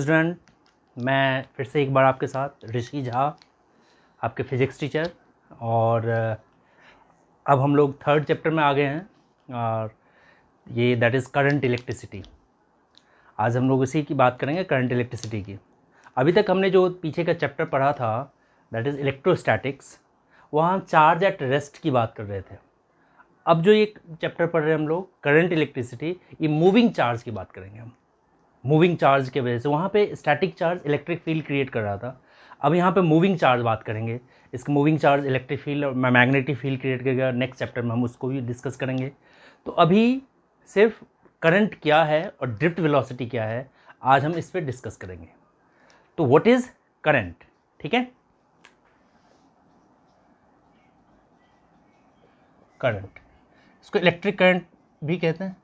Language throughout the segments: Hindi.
स्टूडेंट, मैं फिर से एक बार आपके साथ ऋषि झा, आपके फिज़िक्स टीचर। और अब हम लोग थर्ड चैप्टर में आ गए हैं और ये दैट इज़ करंट इलेक्ट्रिसिटी। आज हम लोग इसी की बात करेंगे, करंट इलेक्ट्रिसिटी की। अभी तक हमने जो पीछे का चैप्टर पढ़ा था दैट इज़ इलेक्ट्रोस्टैटिक्स, वहाँ हम चार्ज एट रेस्ट की बात कर रहे थे। अब जो ये चैप्टर पढ़ रहे हैं हम लोग करंट इलेक्ट्रिसिटी, ये मूविंग चार्ज की बात करेंगे हम। मूविंग चार्ज के वजह से वहाँ पे static charge electric field create कर रहा था, अब यहाँ पे मूविंग चार्ज बात करेंगे। इसका मूविंग चार्ज इलेक्ट्रिक फील्ड और मैग्नेटिक फील्ड क्रिएट करेगा। नेक्स्ट चैप्टर में हम उसको भी डिस्कस करेंगे। तो अभी सिर्फ करंट क्या है और ड्रिफ्ट वेलोसिटी क्या है, आज हम इस पर डिस्कस करेंगे। तो व्हाट इज करंट? ठीक है, करंट, इसको इलेक्ट्रिक करंट भी कहते हैं।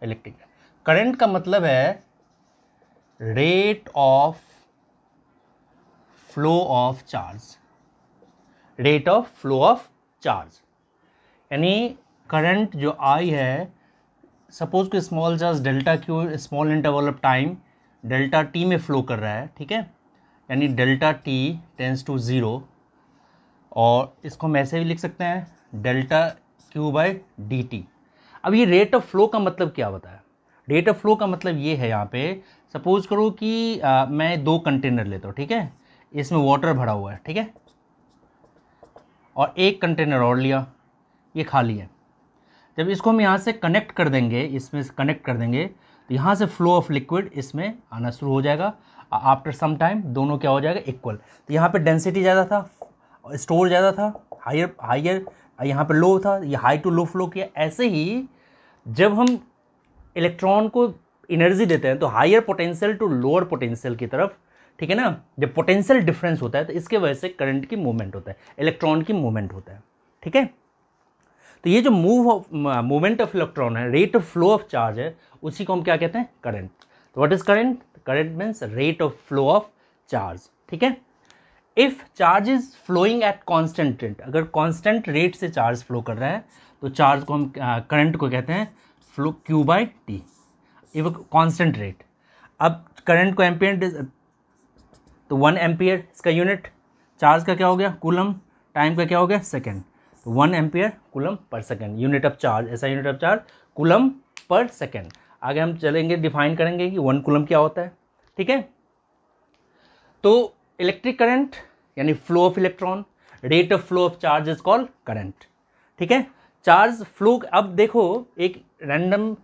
इलेक्ट्रिक करंट का मतलब है rate of flow of charge, rate of flow of charge. यानी करंट जो आई है, सपोज कि small charge delta Q small interval of time delta T में फ्लो कर रहा है, ठीक है, यानी डेल्टा टी टेंस टू 0, और इसको हम ऐसे भी लिख सकते हैं delta Q by D T. अब ये रेट ऑफ फ्लो का मतलब क्या बताया? रेट ऑफ फ्लो का मतलब ये है, यहाँ पे सपोज करो कि मैं 2 कंटेनर लेता हूँ, ठीक है, इसमें वाटर भरा हुआ है, ठीक है, और एक कंटेनर और लिया, ये खाली है। जब इसको हम यहाँ से कनेक्ट कर देंगे, इसमें से कनेक्ट कर देंगे, तो यहाँ से फ्लो ऑफ लिक्विड इसमें आना शुरू हो जाएगा। आफ्टर सम टाइम दोनों क्या हो जाएगा? इक्वल। तो यहाँ पे डेंसिटी ज़्यादा था, स्टोर ज़्यादा था, हायर यहाँ पे लो था, ये हाई टू लो फ्लो किया। ऐसे ही जब हम इलेक्ट्रॉन को एनर्जी देते हैं तो higher potential to lower potential की तरफ, ठीक है ना, जब पोटेंशियल डिफरेंस होता है तो इसके वजह से करंट की मूवमेंट होता है, इलेक्ट्रॉन की मूवमेंट होता है, ठीक है। तो ये जो मूवमेंट ऑफ इलेक्ट्रॉन है, rate of flow of charge है, उसी को हम क्या कहते हैं? करंट। तो what is current? Current means rate of flow of charge, ठीक है। If charge is flowing at constant rate, अगर कांस्टेंट रेट से चार्ज फ्लो कर रहा है तो चार्ज को हम करंट को कहते हैं फ्लो क्यू बाई टी, ये कांस्टेंट रेट। अब करंट को एम्पियर, तो 1 एम्पियर इसका यूनिट, चार्ज का क्या हो गया? कूलम, टाइम का क्या हो गया? सेकेंड। तो 1 ampere coulomb per second, unit of charge, ऐसा unit of charge coulomb per second. आगे हम चलेंगे, डिफाइन करेंगे कि 1 कूलम क्या होता है, ठीक है। तो इलेक्ट्रिक करंट यानी flow of electron, rate of flow of charge is called current, ठीक है। चार्ज फ्लो, अब देखो एक रैंडम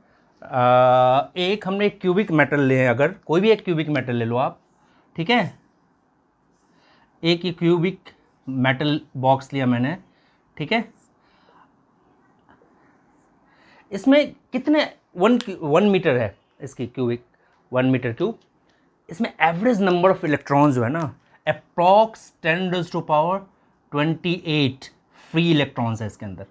एक हमने एक क्यूबिक मेटल ले, अगर कोई भी एक क्यूबिक मेटल ले लो आप, ठीक है, एक ये क्यूबिक मेटल बॉक्स लिया मैंने, ठीक है, इसमें कितने 1 मीटर है इसकी क्यूबिक, 1 मीटर क्यूब। इसमें एवरेज नंबर ऑफ इलेक्ट्रॉन्स जो है ना, अप्रॉक्स 10⁻28 फ्री इलेक्ट्रॉन्स है इसके अंदर।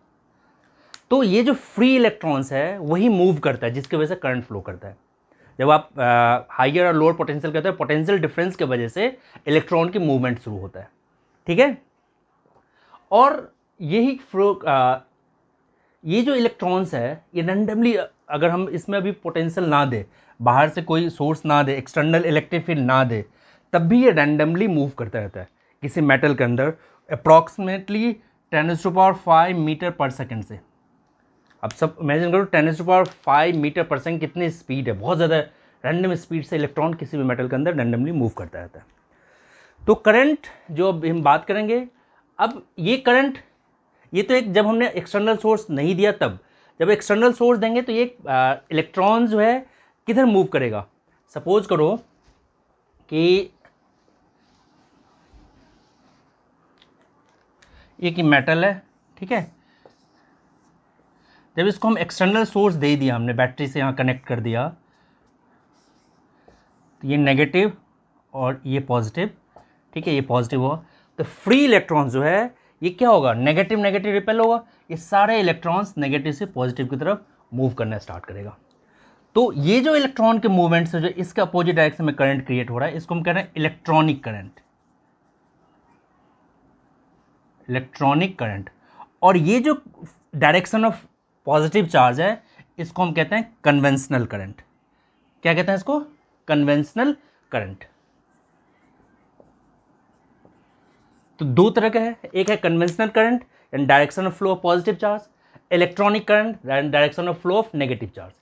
तो ये जो फ्री इलेक्ट्रॉन्स है वही मूव करता है, जिसकी वजह से करंट फ्लो करता है। जब आप हाइयर और लोअर पोटेंशियल कहते हैं, पोटेंशियल डिफरेंस की वजह से इलेक्ट्रॉन की मूवमेंट शुरू होता है, ठीक है। और यही ये जो इलेक्ट्रॉन्स है, ये रैंडमली, अगर हम इसमें अभी पोटेंशियल ना दे, बाहर से कोई सोर्स ना दे, एक्सटर्नल इलेक्ट्रिक फील्ड ना दे, तब भी ये रैंडमली मूव करता रहता है किसी मेटल के अंदर अप्रॉक्सीमेटली 10⁵ मीटर पर सेकेंड से। अब सब इमेजिन करो 10⁵ मीटर पर सेकेंड कितनी स्पीड है, बहुत ज़्यादा रैंडम स्पीड से इलेक्ट्रॉन किसी भी मेटल के अंदर रैंडमली मूव करता रहता है। तो करंट जो अब हम बात करेंगे, अब ये करंट, ये तो एक जब हमने एक्सटर्नल सोर्स नहीं दिया तब, जब एक्सटर्नल सोर्स देंगे तो ये इलेक्ट्रॉन जो है किधर मूव करेगा? सपोज करो कि ये कि मेटल है, ठीक है, जब इसको हम एक्सटर्नल सोर्स दे दिया, हमने बैटरी से यहाँ कनेक्ट कर दिया, तो ये नेगेटिव और ये पॉजिटिव, ठीक है, ये पॉजिटिव हुआ, तो फ्री इलेक्ट्रॉन जो है ये क्या होगा? नेगेटिव नेगेटिव रिपेल होगा, ये सारे इलेक्ट्रॉन्स नेगेटिव से पॉजिटिव की तरफ मूव करना स्टार्ट करेगा। तो ये जो इलेक्ट्रॉन के मूवमेंट्स है, जो इसके अपोजिट डायरेक्शन में करंट क्रिएट हो रहा है, इसको हम कह रहे हैं इलेक्ट्रॉनिक करंट, इलेक्ट्रॉनिक करंट। और ये जो डायरेक्शन ऑफ पॉजिटिव चार्ज है, इसको हम कहते हैं कन्वेंशनल करंट। क्या कहते हैं इसको? Conventional current. तो दो तरह का है, एक है conventional current and direction of flow of positive charge, electronic current direction of flow of negative charge.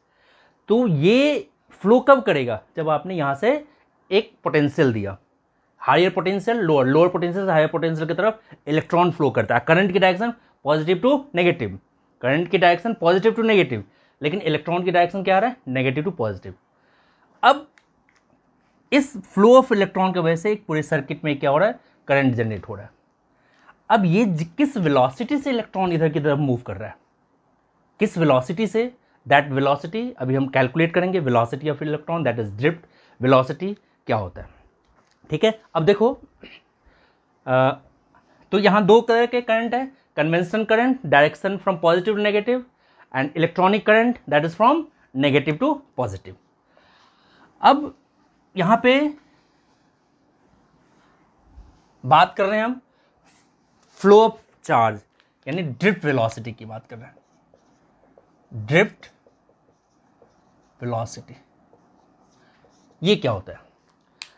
तो ये फ्लो कब करेगा, जब आपने यहां से एक पोटेंशियल दिया, higher potential lower, lower potential से हायर पोटेंशियल की तरफ इलेक्ट्रॉन फ्लो करता है। करंट की direction positive to negative, current की डायरेक्शन पॉजिटिव टू नेगेटिव, लेकिन इलेक्ट्रॉन की डायरेक्शन क्या आ रहा है, नेगेटिव टू पॉजिटिव। अब इस फ्लो ऑफ इलेक्ट्रॉन की वजह से एक पूरे सर्किट में क्या हो रहा है, करंट जनरेट हो रहा है। अब ये किस वेलोसिटी से इलेक्ट्रॉन इधर की तरफ मूव कर रहा है, किस वेलोसिटी से, दैट वेलोसिटी अभी हम कैलकुलेट करेंगे। Velocity of electron that is drift velocity क्या होता है, ठीक है। अब देखो तो यहां दो तरह के करंट है, conventional current direction from positive to negative and electronic current that is from negative to positive. अब यहां पे बात कर रहे हैं हम फ्लो ऑफ चार्ज यानी ड्रिफ्ट वेलोसिटी की बात कर रहे हैं, ड्रिफ्ट वेलोसिटी ये क्या होता है।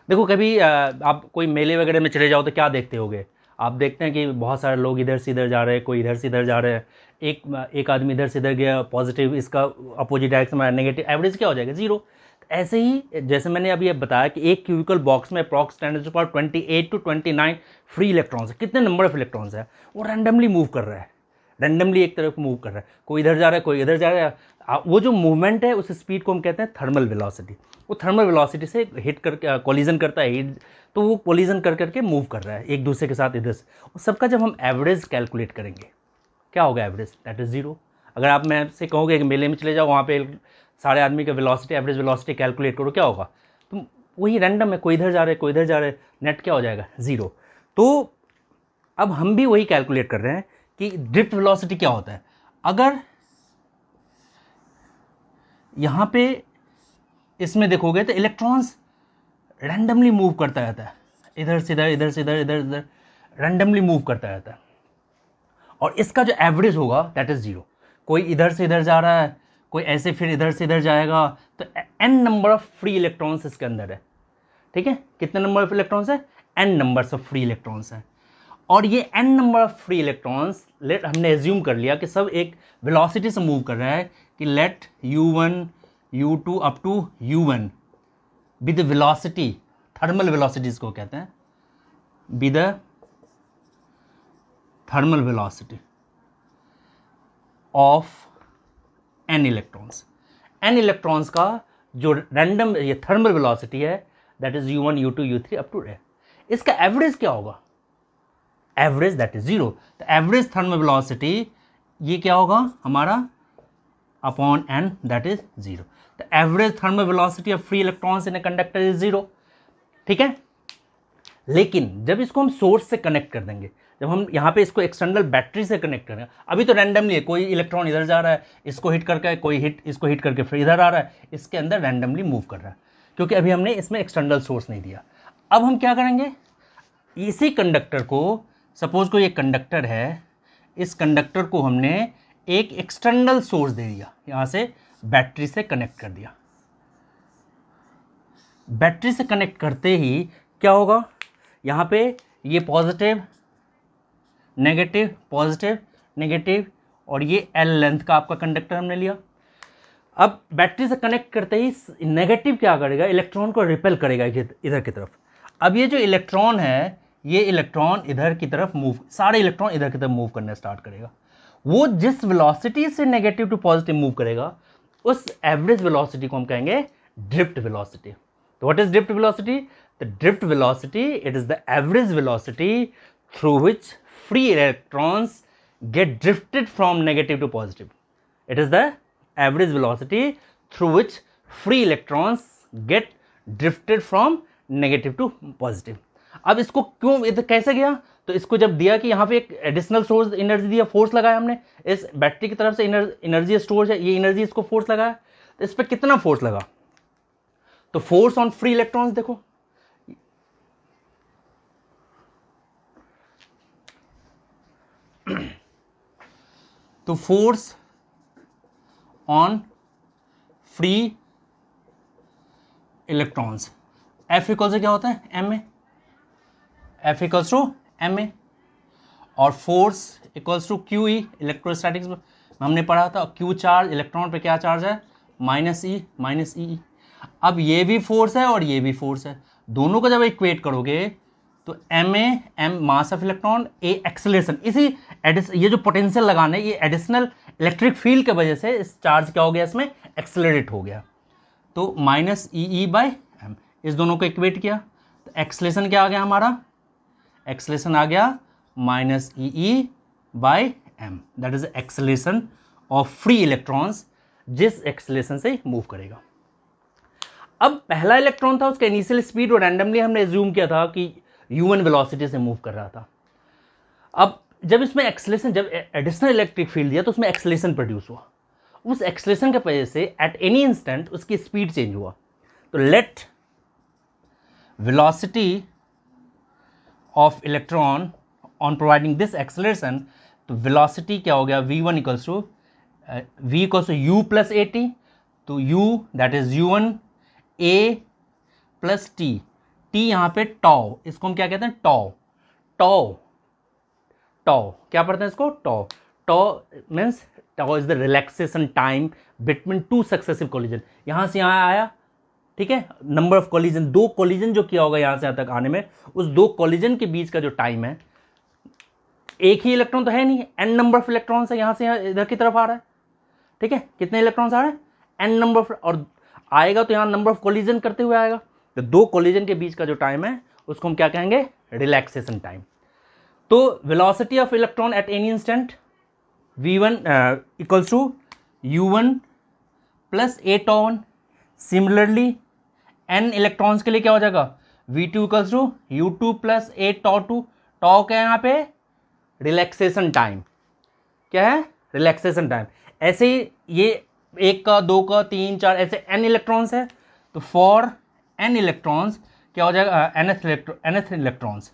देखो कभी आप कोई मेले वगैरह में चले जाओ तो क्या देखते होगे, आप देखते हैं कि बहुत सारे लोग इधर से इधर जा रहे हैं, कोई इधर से इधर जा रहे हैं, एक आदमी इधर से इधर गया पॉजिटिव, इसका अपोजिट डायरेक्शन में नेगेटिव, एवरेज क्या हो जाएगा, जीरो। ऐसे ही जैसे मैंने अभी ये बताया कि एक क्यूबिकल बॉक्स में अप्रॉक्स 10⁻28 टू 29 फ्री इलेक्ट्रॉन्स है, कितने नंबर ऑफ इलेक्ट्रॉन्स है, वो रैंडमली मूव कर रहा है, रैंडमली एक तरफ मूव कर रहा है, कोई इधर जा रहा है कोई इधर जा रहा है। वो जो मूवमेंट है उस स्पीड को हम कहते हैं थर्मल वेलोसिटी। वो थर्मल वेलोसिटी से हिट करके कोलिजन करता है, तो वो कोलिजन कर करके मूव कर रहा है एक दूसरे के साथ इधर से। उस सबका जब हम एवरेज कैलकुलेट करेंगे क्या होगा, एवरेज दैट इज जीरो। अगर आप मैं से कहोगे कि मेले में चले जाओ, वहाँ पे सारे आदमी का वेलोसिटी एवरेज वेलोसिटी कैलकुलेट करो, क्या होगा, तो वही रैंडम है, कोई इधर जा रहे कोई इधर जा रहे, नेट क्या हो जाएगा, जीरो। तो अब हम भी वही कैलकुलेट कर रहे हैं कि ड्रिफ्ट वेलोसिटी क्या होता है। अगर यहां पे इसमें देखोगे तो इलेक्ट्रॉन्स रैंडमली मूव करता रहता है, इधर से इधर इधर से इधर इधर इधर रैंडमली मूव करता रहता है, और इसका जो एवरेज होगा दैट इज जीरो। कोई इधर से इधर जा रहा है, कोई ऐसे फिर इधर से इधर जाएगा, तो n number of free electrons इसके अंदर है, ठीक है। कितने नंबर ऑफ इलेक्ट्रॉन्स है, n numbers of free electrons है। और ये n number of free electrons let हमने एज्यूम कर लिया कि सब एक वेलोसिटी से मूव कर रहा है, कि let u1 u2 up to u1 be the velocity, thermal velocity इसको कहते हैं, be the thermal velocity of n electrons. n electrons का जो रैंडम ये थर्मल वेलोसिटी है that is u1 u2 u3 up to. इसका एवरेज क्या होगा, एवरेज दैट इज जीरो। तो एवरेज थर्मल वेलोसिटी ये क्या होगा हमारा upon n that is zero. तो average thermal velocity of free electrons in a conductor is zero, ठीक है। लेकिन जब इसको हम सोर्स से कनेक्ट कर देंगे, जब हम यहाँ पे इसको एक्सटर्नल बैटरी से कनेक्ट करेंगे, अभी तो रैंडमली है, कोई इलेक्ट्रॉन इधर जा रहा है, इसको हिट करके कोई हिट इसको हिट करके फिर इधर आ रहा है, इसके अंदर रैंडमली मूव कर रहा है, क्योंकि अभी हमने इसमें एक्सटर्नल सोर्स नहीं दिया। अब हम क्या करेंगे, इसी कंडक्टर को, सपोज कोई एक कंडक्टर है, इस कंडक्टर को हमने एक एक्सटर्नल सोर्स दे दिया, यहां से बैटरी से कनेक्ट कर दिया। बैटरी से कनेक्ट करते ही क्या होगा, यहां पे ये पॉजिटिव नेगेटिव पॉजिटिव नेगेटिव, और ये एल लेंथ का आपका कंडक्टर हमने लिया। अब बैटरी से कनेक्ट करते ही नेगेटिव क्या करेगा, इलेक्ट्रॉन को रिपेल करेगा इधर की तरफ। अब ये जो इलेक्ट्रॉन है, ये इलेक्ट्रॉन इधर की तरफ मूव, सारे इलेक्ट्रॉन इधर की तरफ मूव करना स्टार्ट करेगा। वो जिस वेलोसिटी से नेगेटिव टू पॉजिटिव मूव करेगा, उस एवरेज वेलोसिटी को हम कहेंगे ड्रिफ्ट वेलोसिटी। तो what is drift velocity, the drift velocity it is the average velocity through which free electrons get drifted from negative to positive. It is the average velocity through which free electrons get drifted from negative to positive. अब इसको क्यों इधर कैसे गया, तो इसको जब दिया कि यहाँ पे एक एडिशनल सोर्स एनर्जी दिया, फोर्स लगाया हमने, इस बैटरी की तरफ से एनर्जी स्टोर है, ये एनर्जी इसको फोर्स लगाया, तो इस पर कितना फोर्स लगा, तो फोर्स ऑन फ्री इलेक्ट्रॉन्स देखो, तो force on free electrons F equal से क्या होता है M A, F equals to M A, और force equals to Q E, electrostatics में हमने पढ़ा था क्यू चार्ज, इलेक्ट्रॉन पे क्या चार्ज है माइनस ई, माइनस ई। अब ये भी फोर्स है और ये भी फोर्स है, दोनों को जब इक्वेट करोगे तो m a, m mass of electron, a acceleration, इसी ये जो पोटेंशियल लगाना है ये एडिशनल इलेक्ट्रिक फील्ड की वजह से इस चार्ज क्या हो गया, इसमें एक्सेलरेट हो गया, तो minus e e by m, इस दोनों को इक्वेट किया तो एक्सेलरेशन क्या आ गया हमारा, एक्सेलरेशन आ गया minus e e by m, that is acceleration of free electrons, जिस एक्सेलरेशन से मूव करेगा। अब पहला इलेक्ट्रॉन था, उसका इनिशियल स्पीड और रैंडमली हमने एज्यूम किया था कि u1 वेलोसिटी से मूव कर रहा था। अब जब इसमें एक्सेलरेशन, जब एडिशनल इलेक्ट्रिक फील्ड दिया तो उसमें एक्सेलरेशन प्रोड्यूस हुआ, उस एक्सेलरेशन की वजह से एट एनी इंस्टेंट उसकी स्पीड चेंज हुआ, तो let velocity of electron on providing this acceleration, तो वेलोसिटी क्या हो गया v1 equals to v equals to u plus a t, तो u that is u1 a plus t, t यहाँ पे टॉ, इसको हम क्या कहते हैं टॉ, टॉ, टॉ क्या पढ़ते हैं इसको tau, tau means tau is the relaxation time between two successive collision, यहां से यहां आया, ठीक है, नंबर ऑफ कोलिजन, दो कोलिजन जो किया होगा यहां से यहां तक आने में, उस दो कोलिजन के बीच का जो टाइम है, एक ही इलेक्ट्रॉन तो है नहीं, एन नंबर ऑफ इलेक्ट्रॉन से यहां से इधर की तरफ आ रहा है, ठीक है, कितने इलेक्ट्रॉन्स आ रहे हैं एन नंबर ऑफ, और आएगा तो यहां नंबर ऑफ कोलिजन करते हुए आएगा, तो दो कोलिजन के बीच का जो टाइम है उसको हम क्या कहेंगे रिलैक्सेशन टाइम। तो velocity of electron at any instant v1 equals to u1 plus A tau, similarly n electrons के लिए क्या हो जाएगा v2 equals to u2 plus A tau, tau क्या है यहाँ पे रिलैक्सेशन टाइम, क्या है रिलैक्सेशन टाइम। ऐसे ही ये एक का, दो का, तीन, चार, ऐसे n इलेक्ट्रॉन्स है, तो फॉर n इलेक्ट्रॉन्स क्या हो जाएगा nth इलेक्ट्रॉन्स,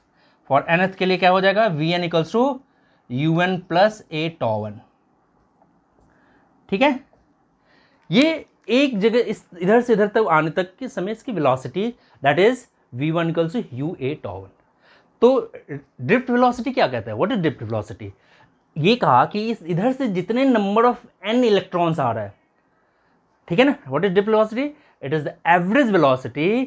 फॉर nth के लिए क्या हो जाएगा vn equals to un plus A tau, ठीक है। ये एक जगह इस इधर से इधर तक आने तक के समय इसकी velocity that is v1 equals to u a टॉ1। तो ड्रिफ्ट वेलोसिटी क्या कहता है, व्हाट इज ड्रिफ्ट वेलोसिटी, ये कहा कि इस इधर से जितने नंबर ऑफ n इलेक्ट्रॉन्स आ रहा है, ठीक है ना, what is drift velocity, it is the average velocity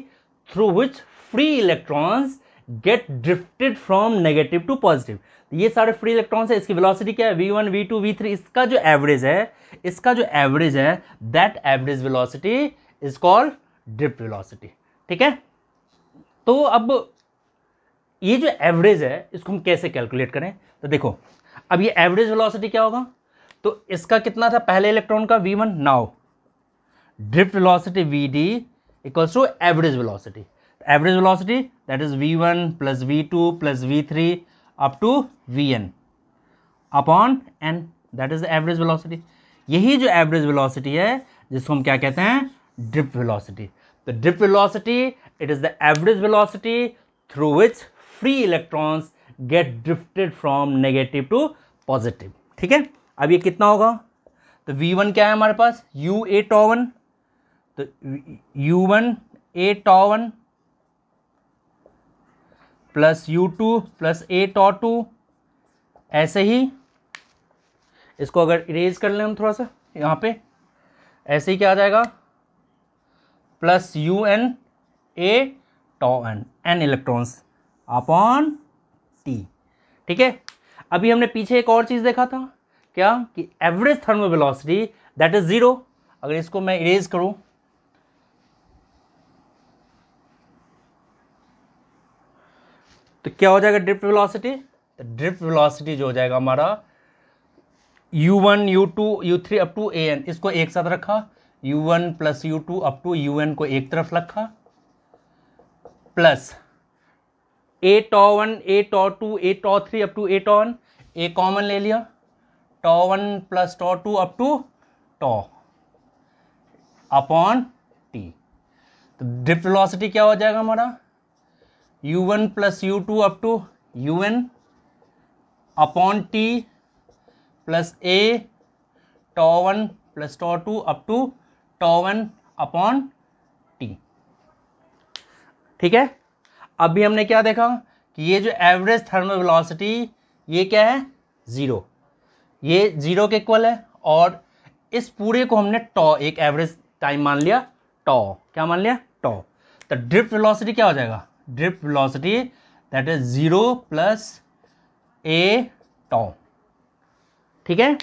through which free electrons get drifted from negative to positive. ये सारे फ्री इलेक्ट्रॉन्स है, इसकी वेलोसिटी क्या है v1 v2 v3, इसका जो एवरेज है, इसका जो एवरेज है that average velocity is called drift velocity, ठीक है। तो अब ये जो एवरेज है इसको हम कैसे कैलकुलेट करें, तो देखो अब ये एवरेज वेलोसिटी क्या होगा, तो इसका कितना था पहले इलेक्ट्रॉन का v1, now drift velocity vd equals to average velocity, average velocity that is v1 plus v2 plus v3 up to vn upon n, that is the average velocity. यही जो एवरेज वेलोसिटी है जिसको हम क्या कहते हैं ड्रिफ्ट वेलोसिटी। तो drift velocity it is the average velocity through which free electrons get drifted from negative to positive, ठीक है। अब ये कितना होगा, तो v1 क्या है हमारे पास u a टॉ1, तो u1 a टॉ1 plus u2 plus A tau, ऐसे ही इसको अगर इरेज कर लें हम थोड़ा सा यहाँ पे, ऐसे ही क्या आ जाएगा plus un a tau n electrons upon t, ठीक है। अभी हमने पीछे एक और चीज देखा था क्या, कि average thermal velocity that is 0, अगर इसको मैं इरेज करूं तो क्या हो जाएगा ड्रिफ्ट वेलोसिटी, तो ड्रिफ्ट वेलोसिटी जो हो जाएगा हमारा u1 u2 u3 up to an, इसको एक साथ रखा, u1 plus u2 up to un को एक तरफ रखा, plus a tau one a tau two a tau three up to a tau one, a common ले लिया, tau one plus tau two up to tau upon t, तो ड्रिफ्ट वेलोसिटी क्या हो जाएगा हमारा u1 plus u2 up to un upon t plus a टॉ1 plus tau two up to tau one upon t, ठीक है, अभी हमने क्या देखा कि ये जो एवरेज थर्मल वेलोसिटी ये क्या है, 0, ये 0 के इक्वल है, और इस पूरे को हमने टॉ एक एवरेज टाइम मान लिया, टॉ क्या मान लिया, टॉ। तो ड्रिफ्ट वेलोसिटी क्या हो जाएगा, drift velocity that is 0 plus A tau, ठीक है,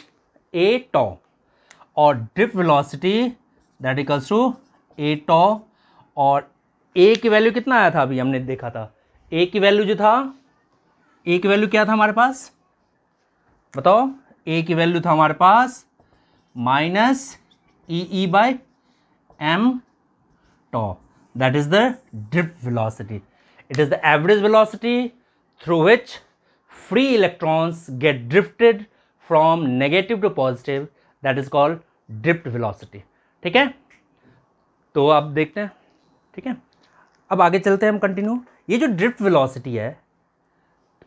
ए टॉ, और drift velocity that equals to A tau, और ए की वैल्यू कितना आया था, अभी हमने देखा था, ए की वैल्यू जो था, ए की वैल्यू क्या था हमारे पास, बताओ, ए की वैल्यू था हमारे पास minus E by M tau, that is the drift velocity, it is the average velocity through which free electrons get drifted from negative to positive, that is called drift velocity. ठीक है, तो अब देखते हैं, ठीक है, अब आगे चलते हैं हम कंटिन्यू। ये जो ड्रिफ्ट वेलोसिटी है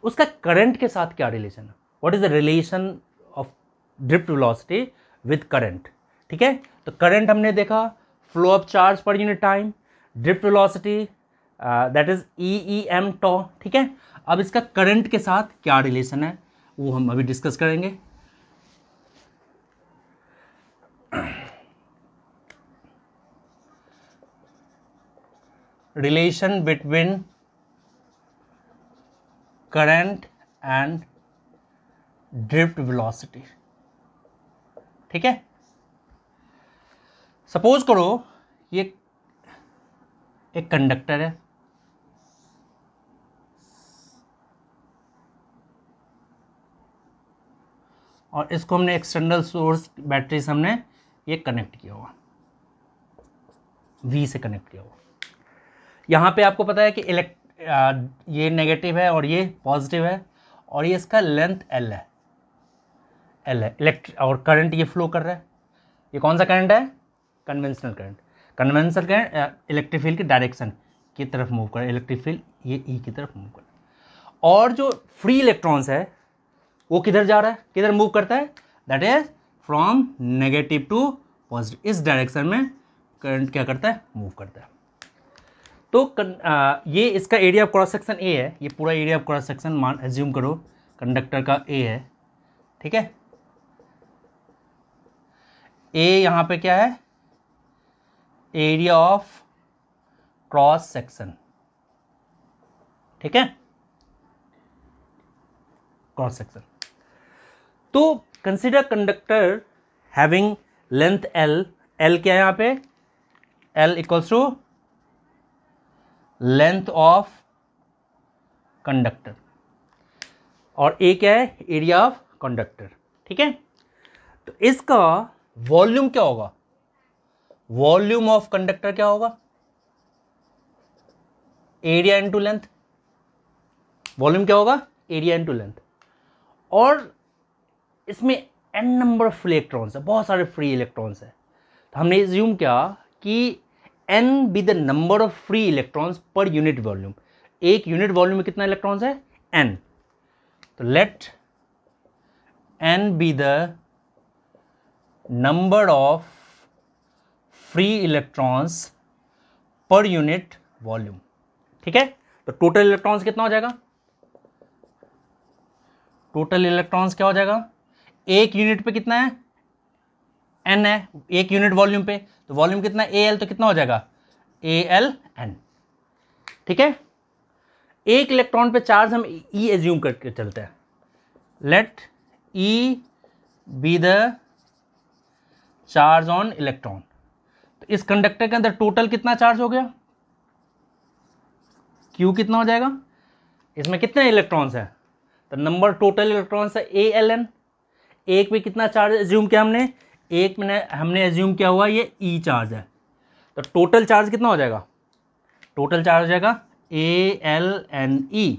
उसका करंट के साथ क्या रिलेशन है, what is the relation of drift velocity with current. ठीक है, तो करंट हमने देखा, flow of charge per unit time, drift velocity that is E M tau. ठीक है, अब इसका करंट के साथ क्या रिलेशन है वो हम अभी डिस्कस करेंगे। Relation between current and drift velocity. ठीक है, सपोज करो ये एक कंडक्टर है, और इसको हमने एक्सटर्नल सोर्स बैटरी से हमने ये कनेक्ट किया हुआ, V से कनेक्ट किया हुआ। यहाँ पे आपको पता है कि ये नेगेटिव है और ये पॉजिटिव है, और ये इसका लेंथ L है, और करंट ये फ्लो कर रहा है। ये कौन सा करंट है, conventional current. Conventional current electric field की डायरेक्शन की तरफ मूव कर रहा है, इलेक्ट्रिक फील्ड ये ई की तरफ मूव कर रहा है, और जो फ्री इलेक्ट्रॉन्स है वो किधर जा रहा है, किधर मूव करता है, that is from negative to positive, इस डायरेक्शन में करंट क्या करता है, मूव करता है। तो ये इसका एरिया ऑफ क्रॉस सेक्शन ए है, ये पूरा एरिया ऑफ क्रॉस सेक्शन मान एज्यूम करो कंडक्टर का ए है। ठीक है, ए यहां पे क्या है, एरिया ऑफ क्रॉस सेक्शन। ठीक है, क्रॉस सेक्शन। तो consider conductor having length l, l क्या है यहां पे, l equals to length of conductor, और ए क्या है, एरिया ऑफ कंडक्टर। ठीक है, तो इसका वॉल्यूम क्या होगा, वॉल्यूम ऑफ कंडक्टर क्या होगा, एरिया इनटू लेंथ। वॉल्यूम क्या होगा, एरिया इनटू लेंथ, और इसमें n number of free electrons है, बहुत सारे फ्री इलेक्ट्रॉन्स है। तो हमने एज्यूम किया कि n be the number of free electrons per unit volume. एक यूनिट वॉल्यूम में कितना इलेक्ट्रॉन्स है, n। तो let n be the number of free electrons per unit volume. ठीक है, तो टोटल इलेक्ट्रॉन्स कितना हो जाएगा, टोटल इलेक्ट्रॉन्स क्या हो जाएगा, एक यूनिट पे कितना है, n है, एक यूनिट वॉल्यूम पे, तो वॉल्यूम कितना है, AL, तो कितना हो जाएगा, ALN। ठीक है, एक इलेक्ट्रॉन पे चार्ज हम E एज्यूम करके चलते हैं, let E be the charge on electron. तो इस कंडक्टर के अंदर टोटल कितना चार्ज हो गया, Q कितना हो जाएगा, इसमें कितने इलेक्ट्रॉन्स हैं, तो नंबर टोटल इलेक्ट्रॉन्स है ALN। एक पे कितना चार्ज एज्यूम किया हमने, एक में हमने एज्यूम किया हुआ ये E चार्ज है, तो टोटल चार्ज कितना हो जाएगा, टोटल चार्ज हो जाएगा ALNE।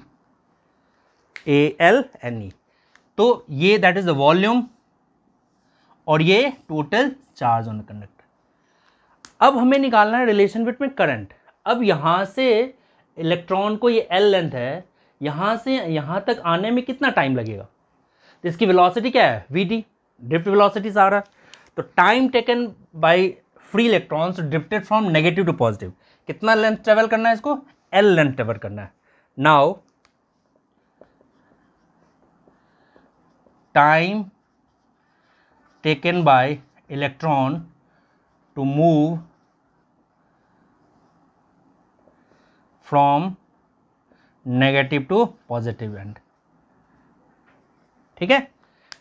तो ये दैट इज द वॉल्यूम, और ये total charge on the conductor. अब हमें निकालना है रिलेशन बिटवीन करंट। अब यहां से इलेक्ट्रॉन को, ये L लेंथ है, यहां से यहां तक आने में कितना टाइम लगेगा, तो इसकी वेलोसिटी क्या है, VD, ड्रिफ्ट वेलोसिटी आ रहा है। तो time taken by free electrons drifted from negative to positive, कितना लेंथ ट्रेवल करना है इसको, L लेंथ ट्रेवल करना है। Now time taken by electron to move from negative to positive end, ठीक है,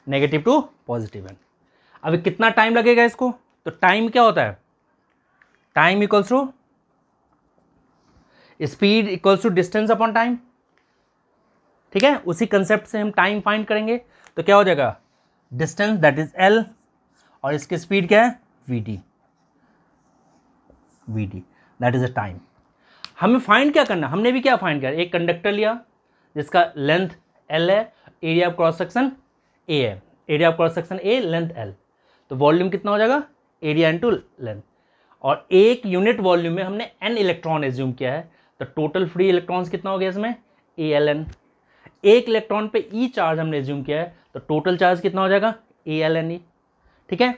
नेगेटिव टू पॉजिटिव एंड। अभी कितना टाइम लगेगा इसको, तो टाइम क्या होता है, time equals to speed equals to distance upon time, ठीक है। उसी कंसेप्ट से हम टाइम फाइंड करेंगे, तो क्या हो जाएगा, डिस्टेंस दैट इज एल, और इसकी स्पीड क्या है, v d that is a time. हमें फाइंड क्या करना, हमने भी क्या फाइंड किया, एक कंडक्टर लिया जिसका लेंथ एल है, एरिया ऑफ क्रॉस सेक्शन ए है, area of cross section A, length L, तो वॉल्यूम कितना हो जाएगा, एरिया इनटू लेंथ, और एक यूनिट वॉल्यूम में हमने एन इलेक्ट्रॉन एज्यूम किया है, तो टोटल फ्री इलेक्ट्रॉन्स कितना हो गया इसमें, ए एल एन। एक इलेक्ट्रॉन पे ई चार्ज हमने एज्यूम किया है, तो टोटल चार्ज कितना हो जाएगा, ए एल एन ई, ठीक है।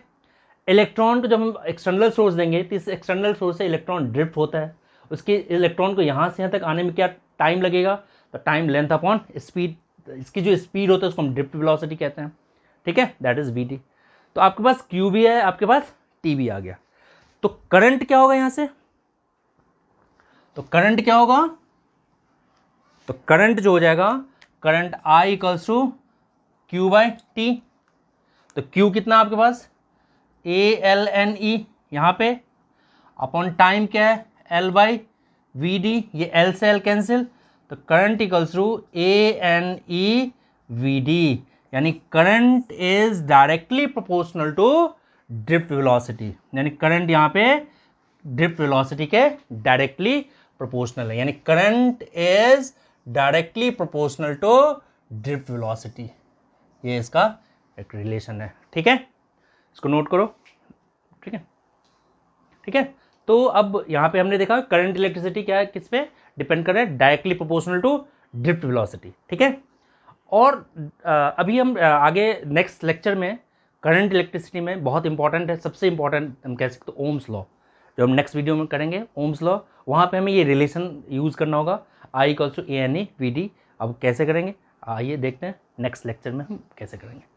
इलेक्ट्रॉन को जब हम एक्सटर्नल सोर्स देंगे तो इस एक्सटर्नल सोर्स से इलेक्ट्रॉन ड्रिफ्ट होता है, उसके इलेक्ट्रॉन को यहाँ से यहाँ तक आने में क्या टाइम लगेगा, तो टाइम लेंथ अपॉन स्पीड, इसकी जो स्पीड होता है उसको हम ड्रिफ्ट वेलोसिटी कहते हैं, ठीक है, दैट इज वी टी। तो आपके पास क्यू भी है, आपके पास टी भी आ गया, तो करंट क्या होगा यहां से, तो करंट क्या होगा, तो करंट जो हो जाएगा, current I equals to q by t, तो क्यू कितना आपके पास, ए एल एन ई यहां पे, अपॉन टाइम क्या है, एल बाई वी डी, ये एल से एल कैंसिल, तो current equals to A N E V D, यानी current is directly proportional to drift velocity, यानी करंट यहां पे ड्रिफ्ट वेलोसिटी के डायरेक्टली प्रोपोर्शनल है, यानी current is directly proportional to drift velocity, ये इसका एक रिलेशन है, ठीक है, इसको नोट करो, ठीक है, ठीक है। तो अब यहां पे हमने देखा करंट इलेक्ट्रिसिटी क्या है, किस पे डिपेंड कर रहा है, directly proportional to drift velocity, ठीक है। और अभी हम आगे नेक्स्ट लेक्चर में करंट इलेक्ट्रिसिटी में बहुत इंपॉर्टेंट है, सबसे इंपॉर्टेंट हम कह सकते हैं ओम्स लॉ, जो हम नेक्स्ट वीडियो में करेंगे, ओम्स लॉ, वहाँ पे हमें ये रिलेशन यूज़ करना होगा, I equals to A N E V D. अब कैसे करेंगे, आइए देखते हैं नेक्स्ट लेक्चर में हम कैसे करेंगे।